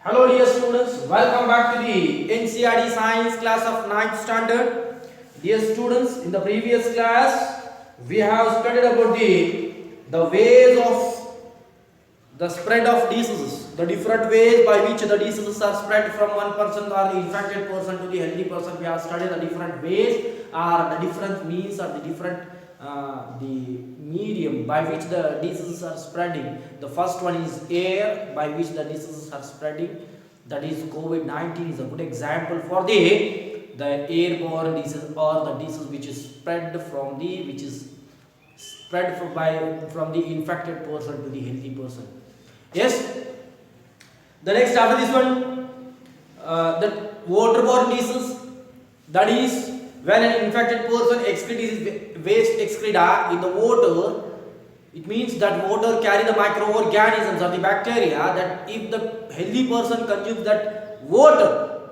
Hello dear students, welcome back to the NCERT Science class of 9th standard. Dear students, in the previous class we have studied about the ways of the spread of diseases, the different ways by which the diseases are spread from one person or the infected person to the healthy person. We have studied the different ways or the different means or the different the medium by which the diseases are spreading. The first one is air by which the diseases are spreading. That is COVID-19 is a good example for the airborne disease or the disease which is spread from from the infected person to the healthy person. Yes. The next after this one, the waterborne disease, that is when an infected person excretes waste excreta in the water. It means that water carry the microorganisms or the bacteria, that if the healthy person consumes that water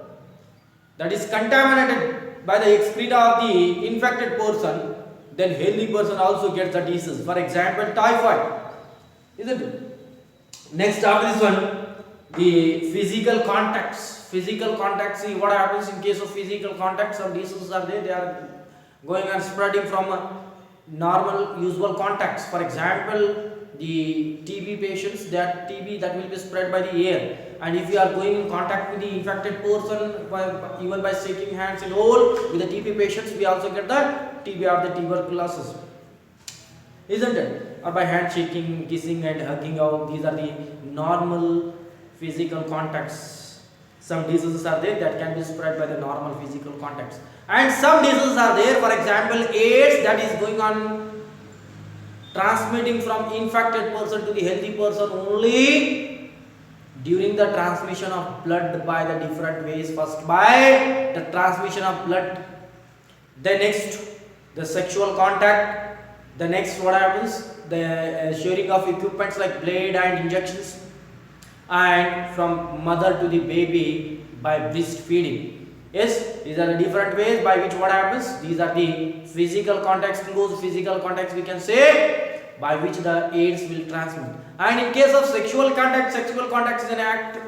that is contaminated by the excreta of the infected person, then healthy person also gets the disease. For example, typhoid, isn't it? Next after this one, the physical contacts. Physical contacts, see what happens in case of physical contacts. Some diseases are there, they are going and spreading from normal usual contacts. For example, the TB patients, that TB that will be spread by the air, and if you are going in contact with the infected person even by shaking hands and all with the TB patients, we also get the TB or the tuberculosis, isn't it? Or by handshaking, kissing and hugging out, these are the normal physical contacts. Some diseases are there that can be spread by the normal physical contacts, and some diseases are there, for example AIDS, that is going on transmitting from infected person to the healthy person only during the transmission of blood by the different ways. First by the transmission of blood, then next the sexual contact, the next what happens, the sharing of equipments like blade and injections, and from mother to the baby by breastfeeding. Yes, these are the different ways by which what happens. These are the physical contacts, close physical contacts we can say, by which the AIDS will transmit. And in case of sexual contact is an act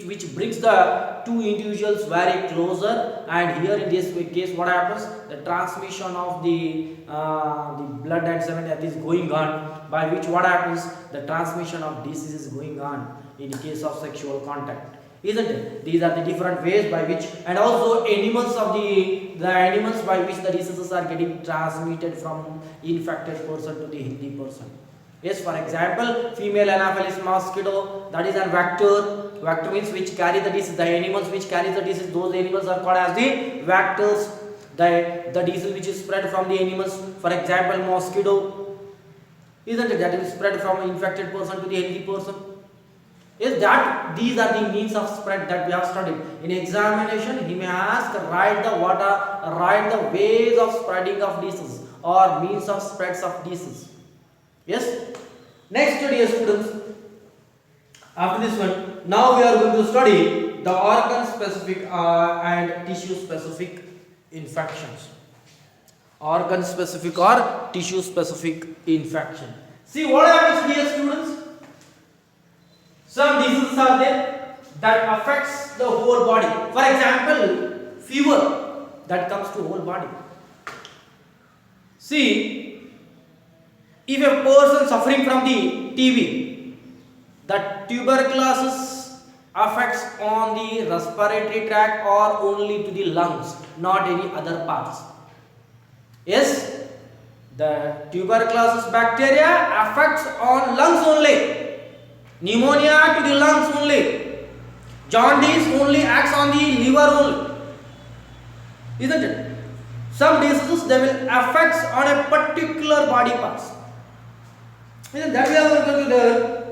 which brings the two individuals very closer, and here in this case what happens, the transmission of the blood and semen that is going on, by which what happens, the transmission of disease is going on in case of sexual contact, isn't it? These are the different ways by which, and also animals of the animals by which the diseases are getting transmitted from infected person to the healthy person. Yes, for example, female Anopheles mosquito, that is a vector. Vector means which carry the disease. The animals which carry the disease, those animals are called as the vectors. The disease which is spread from the animals, for example, mosquito, isn't it? That is spread from infected person to the healthy person. Yes, that these are the means of spread that we have studied. In examination, he may ask, write the ways of spreading of disease or means of spreads of disease. Yes. Next, dear students, after this one, now we are going to study the organ specific and tissue specific infections. Organ specific or tissue specific infection. See what happens, dear students. Some diseases are there that affects the whole body. For example, fever that comes to whole body. See, if a person suffering from the TB, that tuberculosis affects on the respiratory tract or only to the lungs, not any other parts. Yes, the tuberculosis bacteria affects on lungs only. Pneumonia to the lungs only. Jaundice only acts on the liver only, isn't it? Some diseases they will affect on a particular body parts. Isn't that we are going to consider?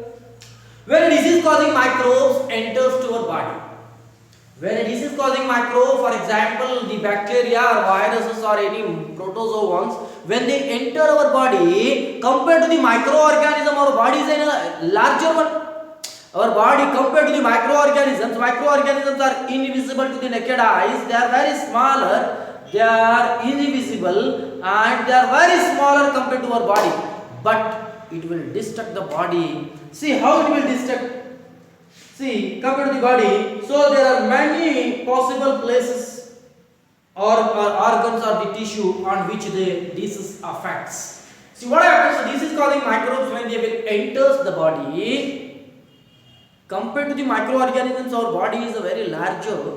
When a disease causing microbes enters to our body. When a disease causing microbe, for example, the bacteria or viruses or any protozoans, when they enter our body, compared to the microorganism, our body is a larger one. Our body compared to the microorganisms are invisible to the naked eyes. They are very smaller, they are invisible, and they are very smaller compared to our body. But it will destruct the body. See how it will destruct. See, come to the body. So there are many possible places or organs or the tissue on which the disease affects. See what happens? This is causing microbes when they will enter the body. Compared to the microorganisms, our body is a very larger.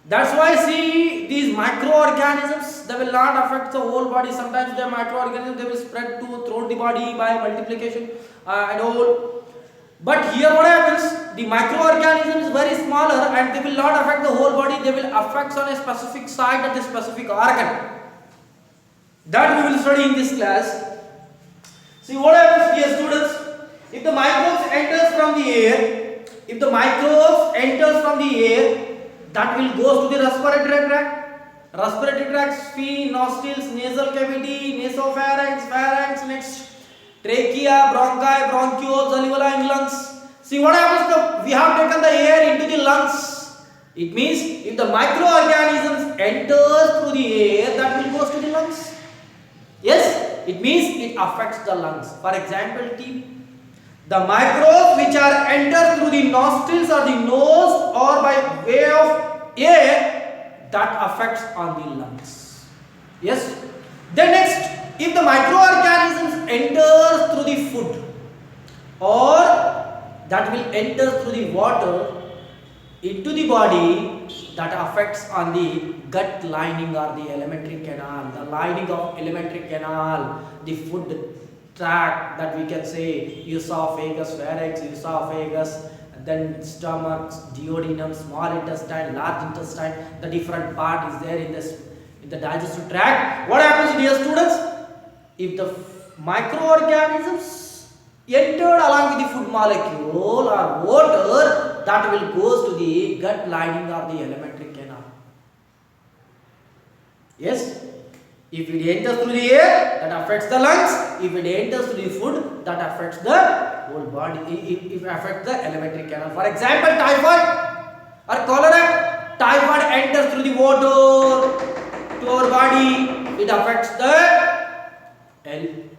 That's why see these microorganisms, they will not affect the whole body. Sometimes the microorganisms they will spread throughout the body by multiplication and all. But here what happens? The microorganism is very smaller and they will not affect the whole body. They will affect on a specific site at a specific organ. That we will study in this class. See what happens, dear students? If the microbes enters from the air, that will go to the respiratory tract. Respiratory tract, spleen, nostrils, nasal cavity, nasopharynx, pharynx, next trachea, bronchi, bronchioles, alveoli, and lungs. See what happens? We have taken the air into the lungs. It means if the microorganisms enters through the air, that will go to the lungs. Yes, it means it affects the lungs. For example, TB. The microbes which are entered through the nostrils or the nose or by way of air, that affects on the lungs. Yes. Then next, if the microorganisms enter through the food or that will enter through the water into the body, that affects on the gut lining or the alimentary canal, the lining of alimentary canal, the food tract, that we can say esophagus, pharynx, esophagus, then stomach, duodenum, small intestine, large intestine, the different part is there in the digestive tract. What happens, dear students? If the microorganisms entered along with the food molecule or water, that will goes to the gut lining of the alimentary canal. Yes. If it enters through the air, that affects the lungs. If it enters through the food, that affects the whole body. If it affects the alimentary canal. For example, typhoid or cholera. Typhoid enters through the water to our body. It affects the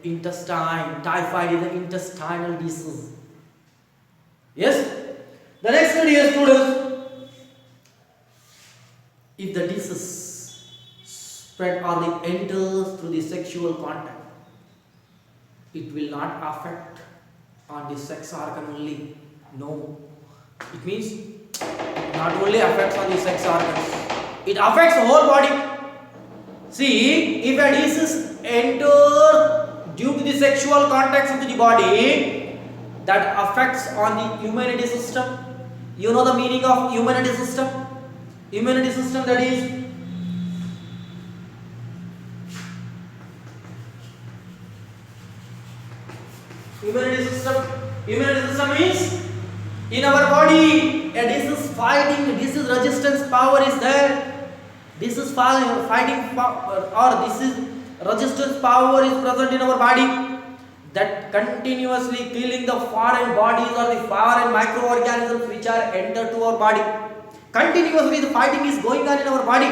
intestine. Typhoid is an intestinal disease. Yes. The next study is, students, if the disease spread or it enters through the sexual contact, it will not affect on the sex organ only. No. It means it not only affects on the sex organs, it affects the whole body. See, if a disease enters due to the sexual contacts into the body, that affects on the immunity system. You know the meaning of immunity system? Immunity system, that is immunity system. Immunity system means in our body a disease fighting, disease resistance power is there. Disease fighting power or disease resistance power is present in our body, that continuously killing the foreign bodies or the foreign microorganisms which are entered to our body. Continuously the fighting is going on in our body.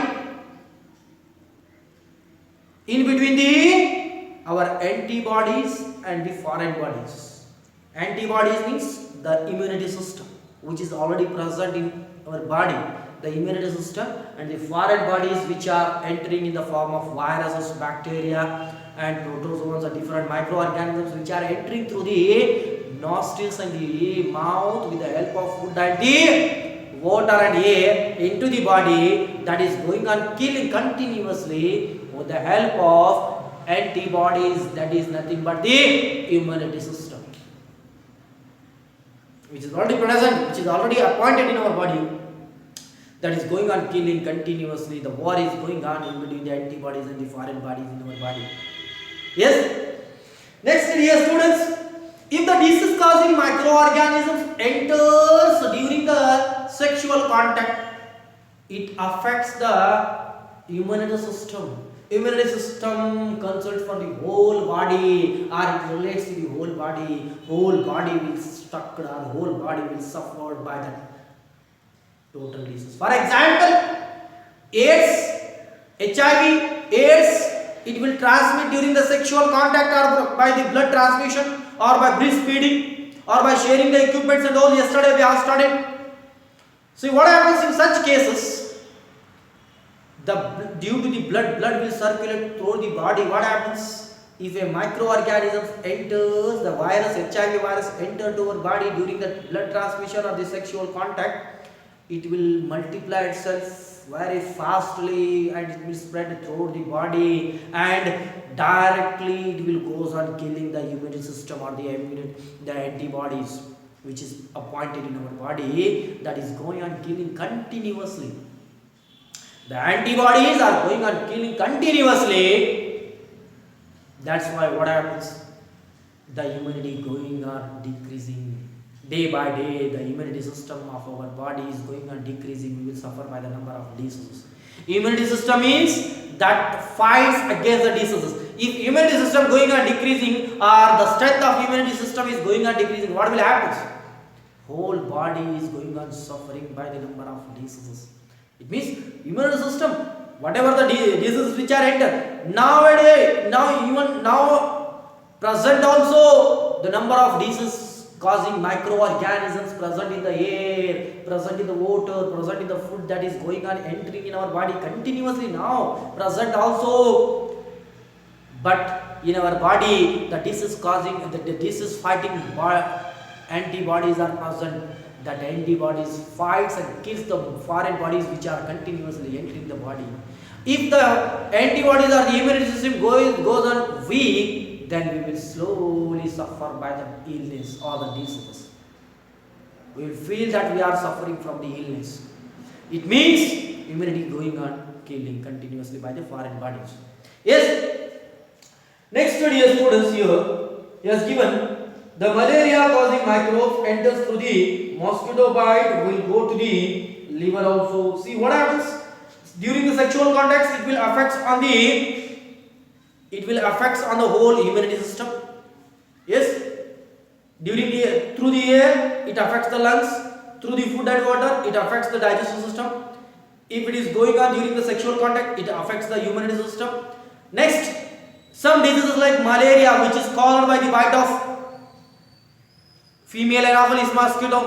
In between our antibodies and the foreign bodies. Antibodies means the immunity system which is already present in our body. The immunity system and the foreign bodies which are entering in the form of viruses, bacteria and protozoans or different microorganisms which are entering through the nostrils and the mouth with the help of food and the water and air into the body, that is going on killing continuously with the help of antibodies, that is nothing but the immunity system which is already present, which is already appointed in our body, that is going on killing continuously. The war is going on in between the antibodies and the foreign bodies in our body. Yes. Next, dear students, if the disease causing microorganisms enters during the sexual contact, it affects the immunity system. Immunity system consults for the whole body, or it relates to the whole body. Whole body will stuck, or whole body will suffer by that total disease. For example, AIDS, HIV, AIDS, it will transmit during the sexual contact or by the blood transmission or by breastfeeding or by sharing the equipments and all. Yesterday we have studied. See what happens in such cases? Due to the blood will circulate through the body. What happens if a microorganism enters, the virus, HIV virus enter to our body during the blood transmission or the sexual contact? It will multiply itself very fastly and it will spread through the body, and directly it will goes on killing the immune system or the antibodies which is appointed in our body, that is going on killing continuously. The antibodies are going on killing continuously. That's why what happens? The immunity going on decreasing. Day by day, the immunity system of our body is going on decreasing. We will suffer by the number of diseases. Immunity system means that fights against the diseases. If immunity system going on decreasing, or the strength of immunity system is going on decreasing, what will happen? Whole body is going on suffering by the number of diseases. It means immunity system, whatever the diseases which are entered, nowadays, now present also the number of diseases causing microorganisms present in the air, present in the water, present in the food, that is going on entering in our body continuously now, present also. But in our body, the disease causing, the disease fighting antibodies are present. That antibodies fights and kills the foreign bodies which are continuously entering the body. If the antibodies or the immunity system goes on weak, then we will slowly suffer by the illness or the diseases. We will feel that we are suffering from the illness. It means immunity going on killing continuously by the foreign bodies. Yes. Next study, students, here he has given the malaria causing microbes enters through the mosquito bite, will go to the liver also. See what happens during the sexual contacts? It will affects on the whole immunity system. Yes, through the air it affects the lungs, through the food and water it affects the digestive system. If it is going on during the sexual contact, it affects the immunity system. Next, some diseases like malaria, which is caused by the bite of female Anopheles mosquito,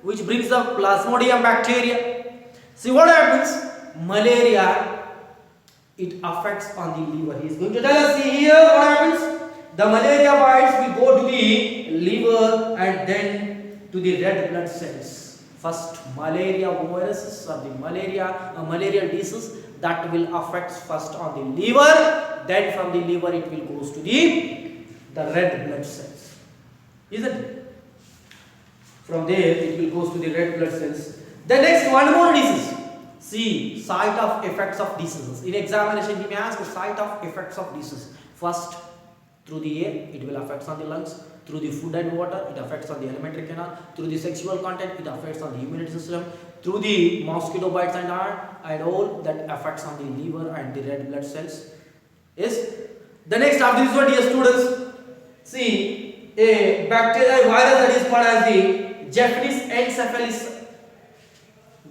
which brings the Plasmodium bacteria. See what happens? Malaria, it affects on the liver. He is going to tell us. See here what happens? The malaria bites will go to the liver and then to the red blood cells. First, malaria viruses or the malarial disease that will affect first on the liver. Then from the liver it will goes to the red blood cells. Isn't it? From there it will goes to the red blood cells. The next one more disease. See, site of effects of diseases. In examination he may ask the site of effects of disease. First, through the air it will affect on the lungs. Through the food and water it affects on the alimentary canal. Through the sexual contact it affects on the immunity system. Through the mosquito bites and all that affects on the liver and the red blood cells. Yes. The next after this one, dear students, see a bacterial virus that is called as the Japanese encephalitis.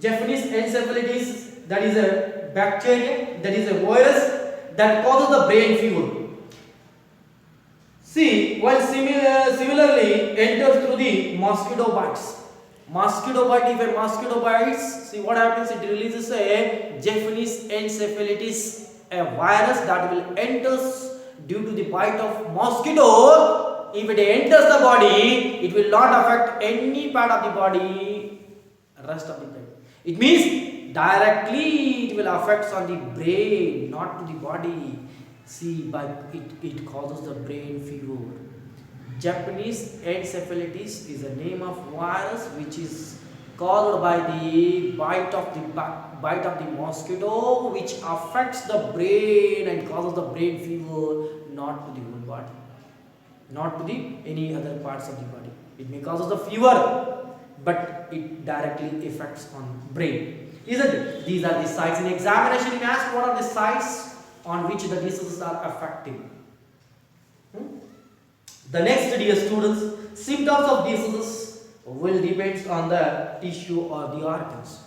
Japanese encephalitis, that is a bacteria, that is a virus that causes the brain fever. See, while similarly enters through the mosquito bites. Mosquito bite, if a mosquito bites, see what happens? It releases a Japanese encephalitis, a virus that will enters due to the bite of mosquito. If it enters the body, it will not affect any part of the body, rest of the body. It means directly it will affect on the brain, not to the body. See, but it causes the brain fever. Japanese encephalitis is a name of virus which is caused by the bite of the mosquito, which affects the brain and causes the brain fever, not to the whole body, not to the any other parts of the body. It may cause the fever, but it directly affects on brain, isn't it? These are the sites. In examination you ask what are the sites on which the diseases are affecting. The next, dear students, symptoms of diseases will depend on the tissue or the organs.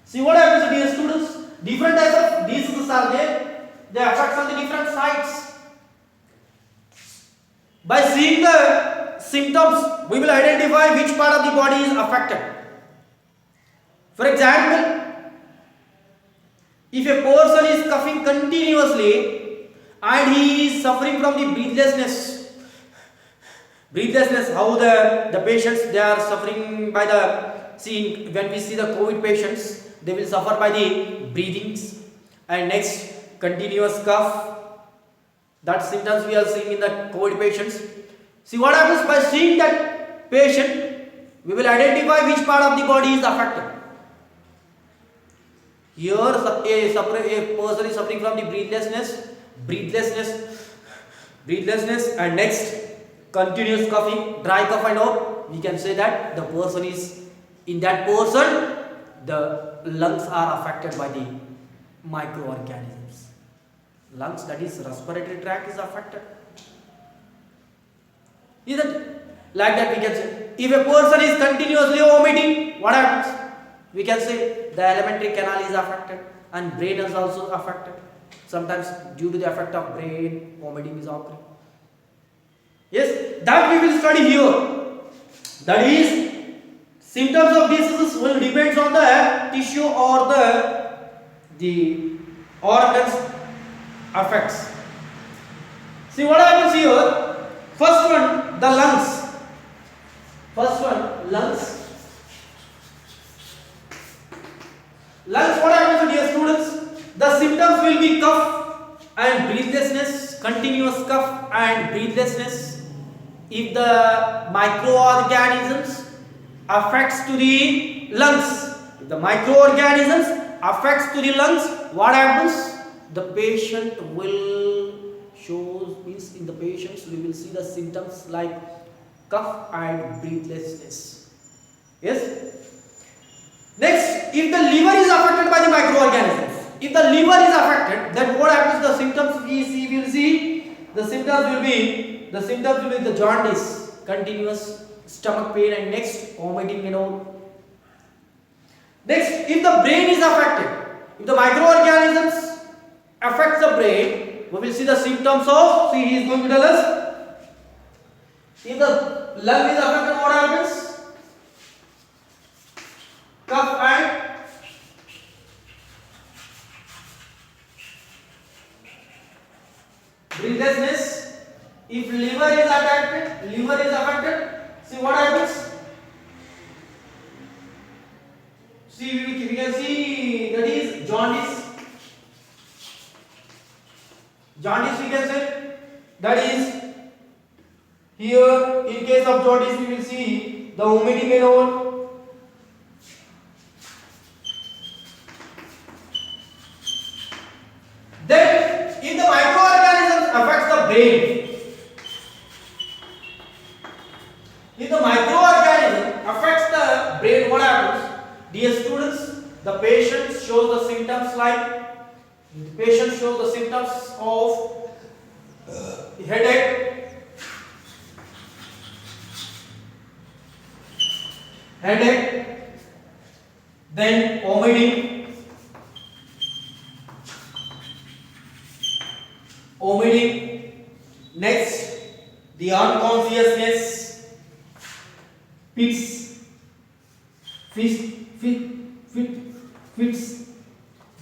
See what happens, dear students? Different types of diseases are there. They affect on the different sites. By seeing the symptoms, we will identify which part of the body is affected. For example, if a person is coughing continuously and he is suffering from the breathlessness, how the patients, they are suffering by when we see the COVID patients, they will suffer by the breathings, and next continuous cough. That symptoms we are seeing in the COVID patients. See what happens by seeing that patient, we will identify which part of the body is affected. Here a person is suffering from the breathlessness, and next continuous coughing, dry cough and all. We can say that the person is, in that person, the lungs are affected by the microorganisms. Lungs, that is respiratory tract, is affected. Isn't it? Like that we can say. If a person is continuously vomiting, what happens? We can say the alimentary canal is affected and brain is also affected. Sometimes due to the effect of brain, vomiting is occurring. Yes, that we will study here. That is, symptoms of diseases will depend on the tissue or the organs affects. See what happens here. First one, the lungs. Lungs. Lungs, what happens, dear students? The symptoms will be cough and breathlessness, continuous cough and breathlessness. If the microorganisms affects to the lungs, what happens? The patient will in the patients we will see the symptoms like cough and breathlessness. Yes. Next, if the liver is affected by the microorganisms, then what happens? The symptoms we will see. The symptoms will be the jaundice, continuous stomach pain, and next vomiting and all. Next, if the brain is affected, if the microorganisms affect the brain, we will see the symptoms of. See, he is going to tell us. If the lung is affected, what happens? Cough and breathlessness. If liver is affected, see what happens? See, we can see that is jaundice. Jaundice we can say, that is, here in case of jaundice we will see the vomiting and all. Then if the microorganisms affects the brain, what happens? Dear students, the patient shows the symptoms like of headache, then vomiting, next the unconsciousness, fits,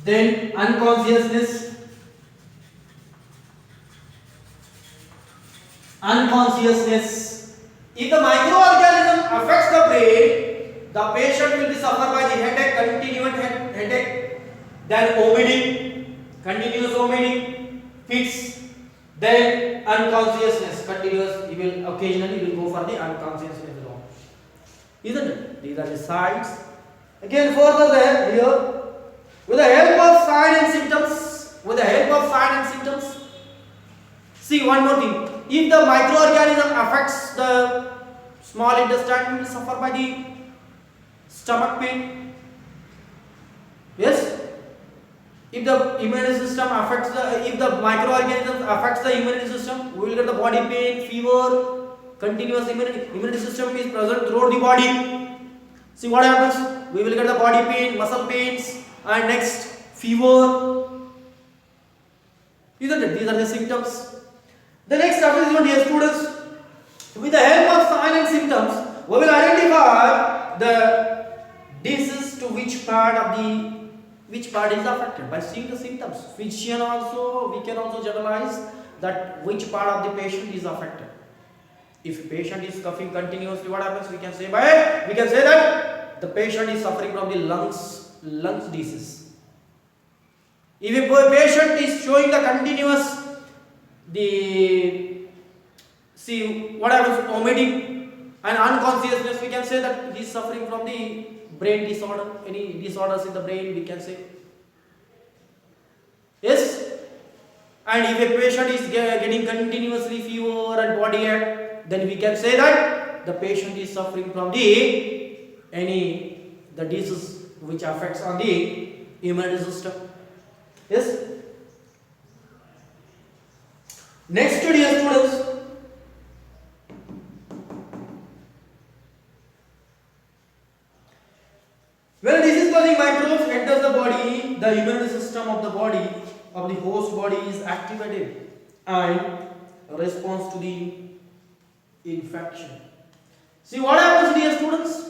then unconsciousness. If the microorganism affects the brain, the patient will be suffered by the headache, continuous headache, then vomiting, continuous vomiting, fits, then unconsciousness, continuous. He will occasionally go for the unconsciousness. Isn't it? These are the signs. Again, further there, here, with the help of sign and symptoms, see one more thing. If the microorganism affects the small intestine, we will suffer by the stomach pain. Yes. If the immune system affects if the microorganism affects the immune system, we will get the body pain, fever. Continuous immunity system is present throughout the body. See what happens? We will get the body pain, muscle pains, and next fever. Isn't it? These are the symptoms. The next step is, dear students, With the help of signs and symptoms, we will identify the disease to which part is affected by seeing the symptoms. Physician also, we can also generalize that which part of the patient is affected. If patient is coughing continuously, what happens? We can say that the patient is suffering from the lungs disease. If a patient is showing the continuous what happens? Vomiting and unconsciousness, we can say that he is suffering from the brain disorder. Any disorders in the brain, we can say. Yes. And if a patient is getting continuously fever and body ache, then we can say that the patient is suffering from the disease which affects on the immune system. Yes. Next, dear students, when disease causing microbes enters the body, the immune system of the body, of the host body, is activated and responds to the infection. See what happens, dear students?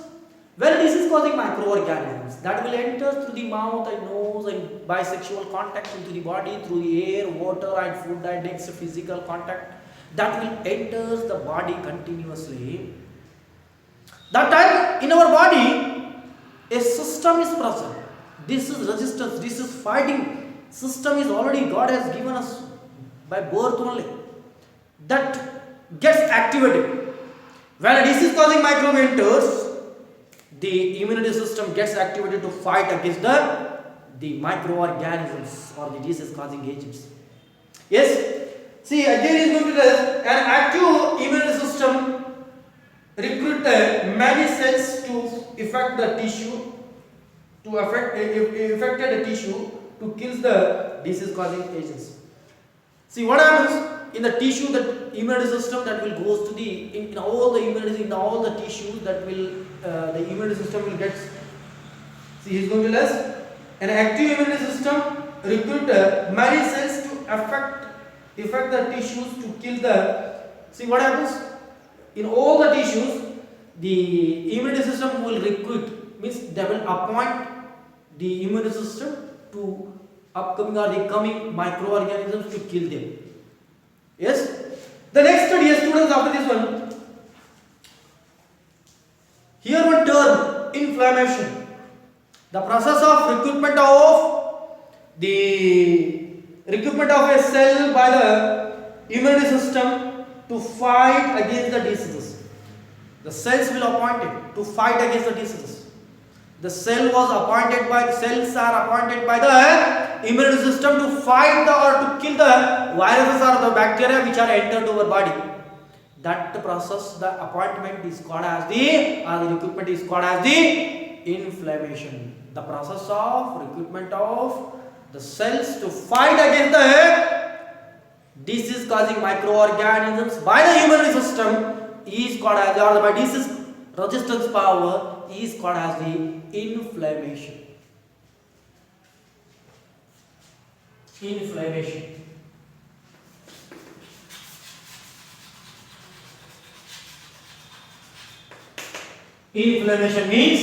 When disease causing microorganisms that will enter through the mouth and nose and by sexual contact into the body through the air, water and food and next physical contact that will enter the body continuously. That time in our body a system is present. This is resistance, this is fighting. System is already God has given us by birth only. That gets activated. When a disease causing microbe enters, the immunity system gets activated to fight against the microorganisms or the disease causing agents. Yes. See, again is going to tell an active immunity system recruit many cells to affect the tissue, to affected the tissue to kill the disease causing agents. See what happens in the tissue, that immunity system that will goes to the in all the immunity in all the tissues that will the immunity system will get. See, he is going to tell us an active immunity system recruit many cells to affect the tissues to kill the. See what happens in all the tissues, the immunity system will recruit, means they will appoint the immunity system to upcoming or the coming microorganisms to kill them. Yes. The next study, students, after this one, here one term, inflammation. The process of recruitment of a cell by the immunity system to fight against the diseases. The cells will appoint it to fight against the diseases. The cells are appointed by the immunity system to fight or to kill the viruses or the bacteria which are entered to our body. That process, the appointment is called as the recruitment is called as the inflammation. The process of recruitment of the cells to fight against the disease causing microorganisms by the immunity system is called as, or by disease resistance power is called as the inflammation. Inflammation. Inflammation means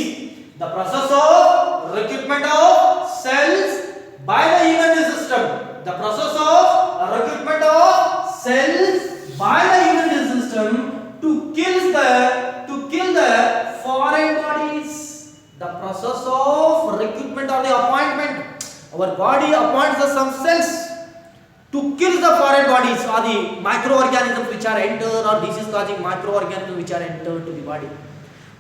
the process of recruitment of cells by the immunity system. The process of recruitment of cells by the immunity system to kill the foreign bodies. The process of recruitment or the appointment. Our body appoints some cells to kill the foreign bodies or the microorganisms which are entered or disease causing microorganisms which are entered to the body.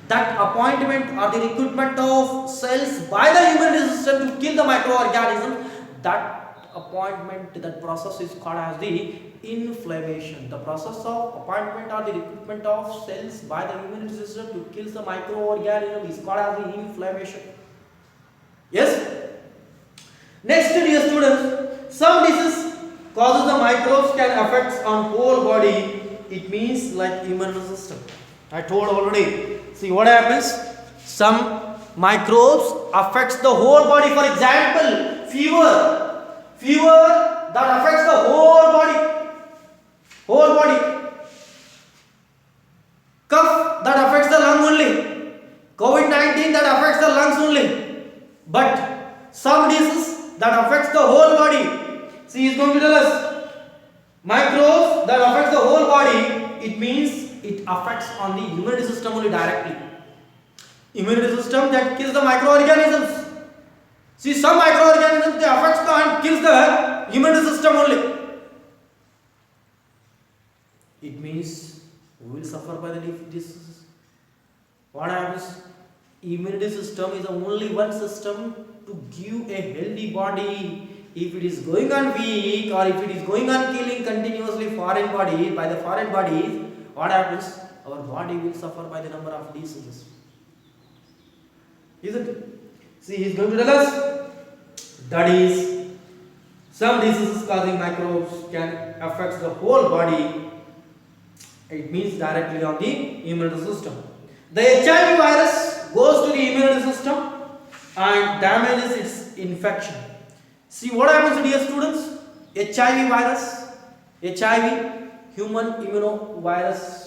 That appointment or the recruitment of cells by the immunity system to kill the microorganism, that appointment, that process is called as the inflammation. The process of appointment or the recruitment of cells by the immunity system to kill the microorganism is called as the inflammation. Yes? Next, dear students, some disease causes the microbes can affect on whole body. It means like immune system. I told already. See what happens? Some microbes affects the whole body. For example, fever that affects the whole body. cough that affects the lung only. COVID-19 that affects the lungs only. But some disease that affects the whole body. See, he is going to tell us microbes that affects the whole body. It means it affects on the immunity system only directly. Immunity system that kills the microorganisms. See, some microorganisms they affects the and kills the immunity system only. It means we will suffer by the diseases. What happens? Immunity system is the only one system to give a healthy body. If it is going on weak or if it is going on killing continuously foreign body by the foreign bodies, what happens? Our body will suffer by the number of diseases. Isn't it? See, he is going to tell us that is some diseases causing microbes can affect the whole body. It means directly on the immunity system. The HIV virus goes to the immunity system and damages its infection. See what happens, dear students? HIV virus, HIV, human immunoviruses.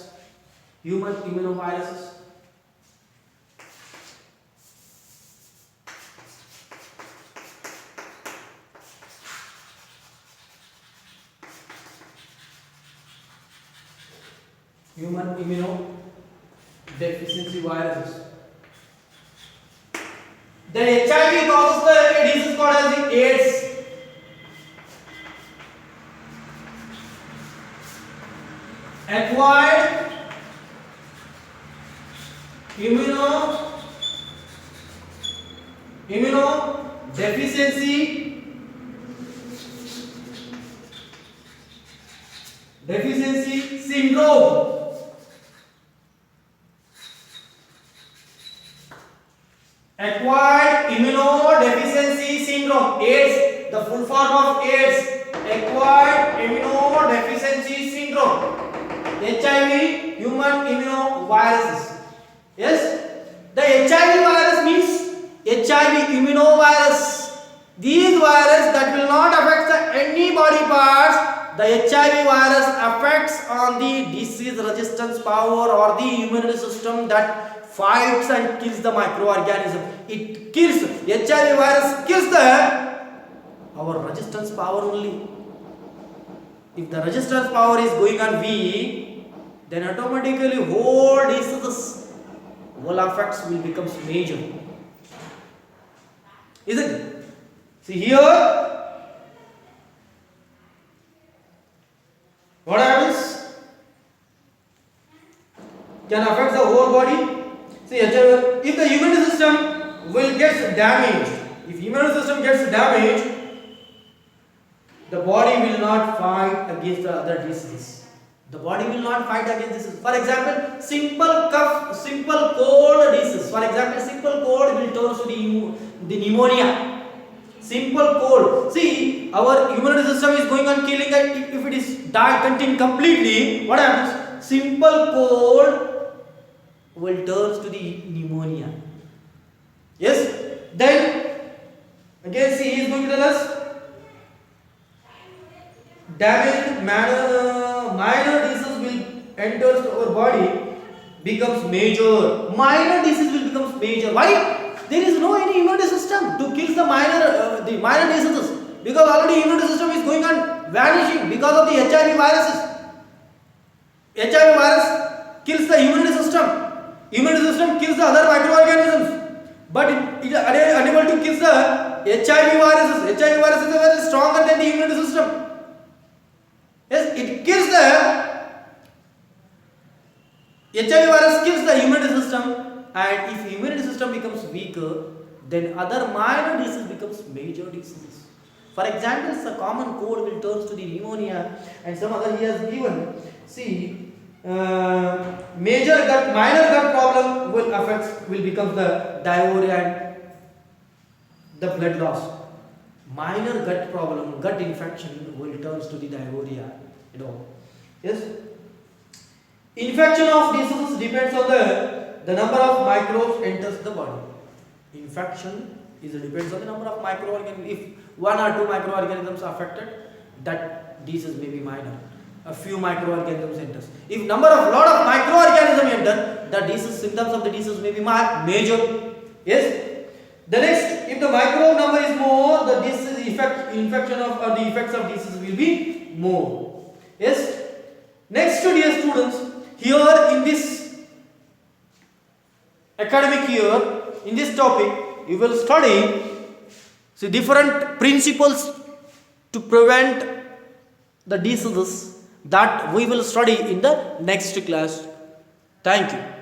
Human immunodeficiency viruses. The HIV causes the disease called as the AIDS. Acquired immunodeficiency syndrome. Acquired immunodeficiency syndrome. AIDS, the full form of AIDS. Acquired immunodeficiency syndrome. HIV, human immunoviruses. Yes, the HIV virus means HIV immunovirus. These viruses that will not affect any body parts. The HIV virus affects on the disease resistance power or the immunity system that fights and kills the microorganism. It kills. HIV virus kills our resistance power only. If the resistance power is going on weak, then automatically whole diseases, whole effects will become major. Isn't it? See here, what happens? Can affect the whole body. See, if the immune system will get damaged, if immune system gets damaged, the body will not fight against the other diseases. The body will not fight against diseases. For example, simple cough, simple cold disease. For example, simple cold will turn to the pneumonia. Simple cold. See, our immunity system is going on killing it. If it is died contained completely, what happens? Simple cold will turn to the pneumonia. Yes? Then, again, see, he is going to tell us damaged minor disease will enter our body, becomes major. Minor disease will become major. Why? There is no any immunity system to kill the minor diseases, because already immunity system is going on vanishing because of the HIV viruses. HIV virus kills the immunity system. Immunity system kills the other microorganisms, but it is unable to kill the HIV viruses. HIV viruses are very stronger than the immunity system. Yes, it kills the HIV virus kills the immunity system, and if immunity system becomes weaker, then other minor disease becomes major disease. For example, a common cold will turn to the pneumonia, and some other he has given. See, minor gut problem will become the diarrhea and the blood loss. Minor gut problem, gut infection will turn to the diarrhea. Yes. Infection of diseases depends on the number of microbes enters the body. Infection depends on the number of microorganisms. If one or two microorganisms are affected, that disease may be minor. a few microorganisms enters. If number of lot of microorganisms enter, the disease symptoms of the disease may be major. Yes. The next, if the microbe number is more, the disease infection of or the effects of disease will be more. Yes. Next, dear students, here in this academic year, in this topic, you will study different principles to prevent the diseases that we will study in the next class. Thank you.